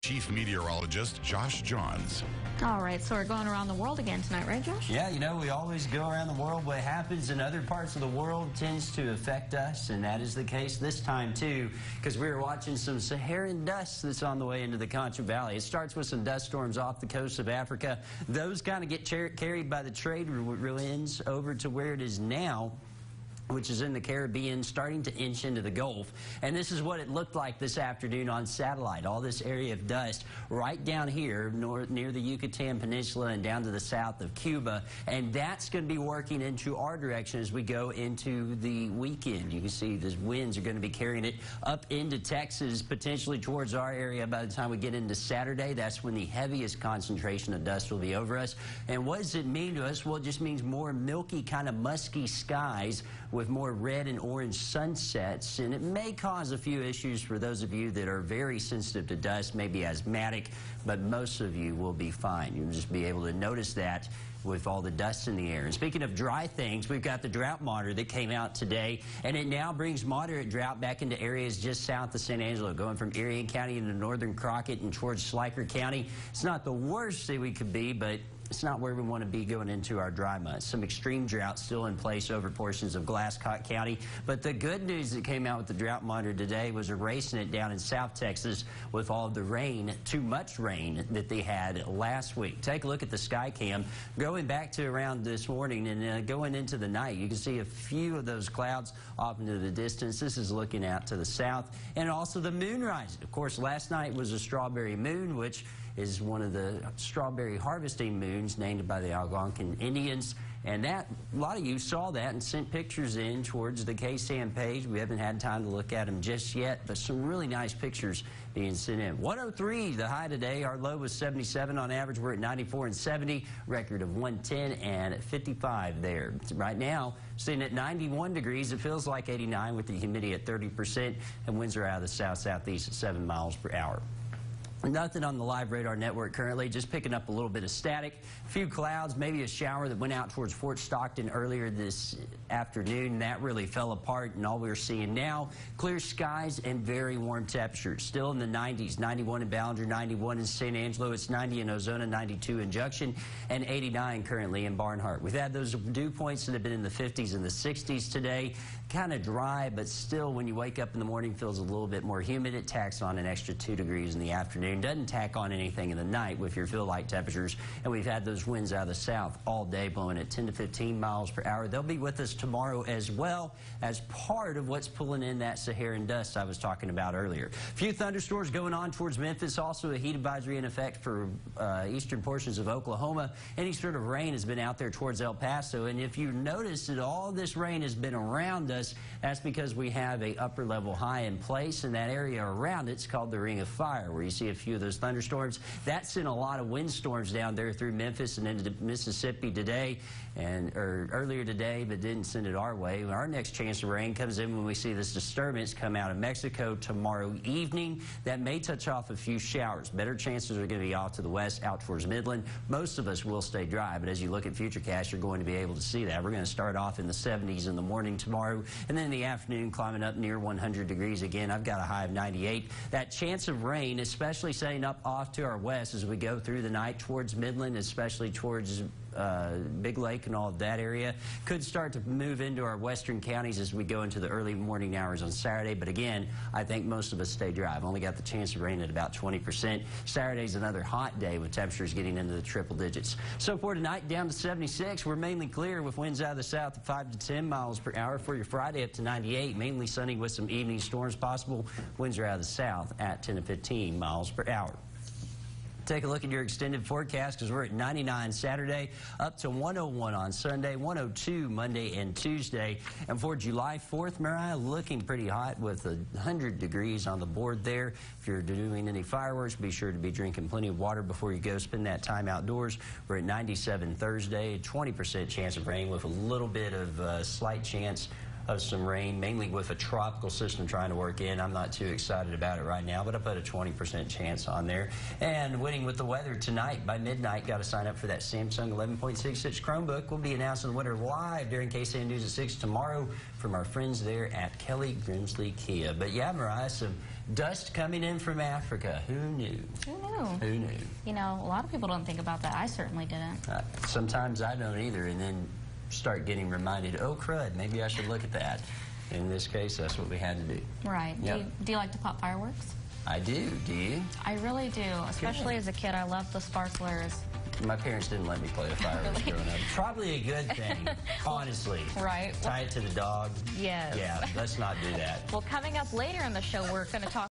Chief Meteorologist Josh Johns. All right, so we're going around the world again tonight, right, Josh? Yeah, you know, we always go around the world. What happens in other parts of the world tends to affect us, and that is the case this time, too, because we're watching some Saharan dust that's on the way into the Concho Valley. It starts with some dust storms off the coast of Africa. Those kind of get carried by the trade winds over to where it is now, which is in the Caribbean, starting to inch into the Gulf. And this is what it looked like this afternoon on satellite. All this area of dust right down here near the Yucatan Peninsula and down to the south of Cuba. And that's going to be working into our direction as we go into the weekend. You can see the winds are going to be carrying it up into Texas, potentially towards our area by the time we get into Saturday. That's when the heaviest concentration of dust will be over us. And what does it mean to us? Well, it just means more milky, kind of musky skies with more red and orange sunsets, and it may cause a few issues for those of you that are very sensitive to dust, maybe asthmatic, but most of you will be fine. You'll just be able to notice that with all the dust in the air. And speaking of dry things, we've got the drought monitor that came out today, and it now brings moderate drought back into areas just south of San Angelo, going from Erie County into northern Crockett and towards Schleicher County. It's not the worst that we could be, but it's not where we want to be going into our dry months. Some extreme drought still in place over portions of Glasscock County. But the good news that came out with the drought monitor today was erasing it down in South Texas with all of the rain, too much rain that they had last week. Take a look at the sky cam. Going back to around this morning and going into the night, you can see a few of those clouds off into the distance. This is looking out to the south. And also the moon rise. Of course, last night was a strawberry moon, which is one of the strawberry harvesting moons named by the Algonquin Indians. And that, a lot of you saw that and sent pictures in towards the KSAN page. We haven't had time to look at them just yet, but some really nice pictures being sent in. 103, the high today. Our low was 77 on average. We're at 94 and 70. Record of 110 and 55 there. Right now, sitting at 91 degrees. It feels like 89 with the humidity at 30%, and winds are out of the south-southeast at 7 miles per hour. Nothing on the live radar network currently, just picking up a little bit of static. A few clouds, maybe a shower that went out towards Fort Stockton earlier this afternoon. That really fell apart, and all we're seeing now, clear skies and very warm temperatures. Still in the 90s, 91 in Ballinger, 91 in San Angelo. It's 90 in Ozona, 92 in Junction, and 89 currently in Barnhart. We've had those dew points that have been in the 50s and the 60s today. Kind of dry, but still when you wake up in the morning feels a little bit more humid. It tacks on an extra 2 degrees in the afternoon. Doesn't tack on anything in the night with your feel like temperatures. And we've had those winds out of the south all day blowing at 10 to 15 miles per hour. They'll be with us tomorrow as well as part of what's pulling in that Saharan dust I was talking about earlier. A few thunderstorms going on towards Memphis. Also a heat advisory in effect for eastern portions of Oklahoma. Any sort of rain has been out there towards El Paso. And if you notice that all this rain has been around us, that's because we have a upper level high in place, and that area around it's called the Ring of Fire, where you see a few of those thunderstorms. That sent a lot of windstorms down there through Memphis and into Mississippi today, or earlier today, but didn't send it our way. Our next chance of rain comes in when we see this disturbance come out of Mexico tomorrow evening. That may touch off a few showers. Better chances are going to be off to the west, out towards Midland. Most of us will stay dry, but as you look at Futurecast, you're going to be able to see that. We're going to start off in the 70s in the morning tomorrow, and then in the afternoon climbing up near 100 degrees again. I've got a high of 98. That chance of rain, especially setting up off to our west as we go through the night towards Midland, especially towards Big Lake and all of that area, could start to move into our western counties as we go into the early morning hours on Saturday. But again, I think most of us stay dry. I've only got the chance of rain at about 20%. Saturday's another hot day with temperatures getting into the triple digits. So for tonight, down to 76. We're mainly clear with winds out of the south at 5 to 10 miles per hour. For your Friday, up to 98. Mainly sunny with some evening storms possible. Winds are out of the south at 10 to 15 miles per hour. Take a look at your extended forecast because we're at 99 Saturday, up to 101 on Sunday, 102 Monday and Tuesday. And for July 4th, Mariah, looking pretty hot with 100 degrees on the board there. If you're doing any fireworks, be sure to be drinking plenty of water before you go spend that time outdoors. We're at 97 Thursday, 20% chance of rain with a little bit of slight chance of some rain, mainly with a tropical system trying to work in. I'm not too excited about it right now, but I put a 20% chance on there. And winning with the weather tonight by midnight, got to sign up for that Samsung 11.6-inch Chromebook. We'll be announcing the winner live during KSAN News at 6 tomorrow from our friends there at Kelly Grimsley Kia. But yeah, Mariah, some Dust coming in from Africa. Who knew? Who knew? Who knew? You know, a lot of people don't think about that. I certainly didn't. Sometimes I don't either, and then start getting reminded, oh, crud, maybe I should look at that. In this case, that's what we had to do. Right. Yep. Do you like to pop fireworks? I do. Do you? I really do, especially as a kid. I love the sparklers. My parents didn't let me play with fireworks growing up. Probably a good thing, honestly. Right. Tie it to the dog. Yes. Yeah, let's not do that. Well, coming up later in the show, we're going to talk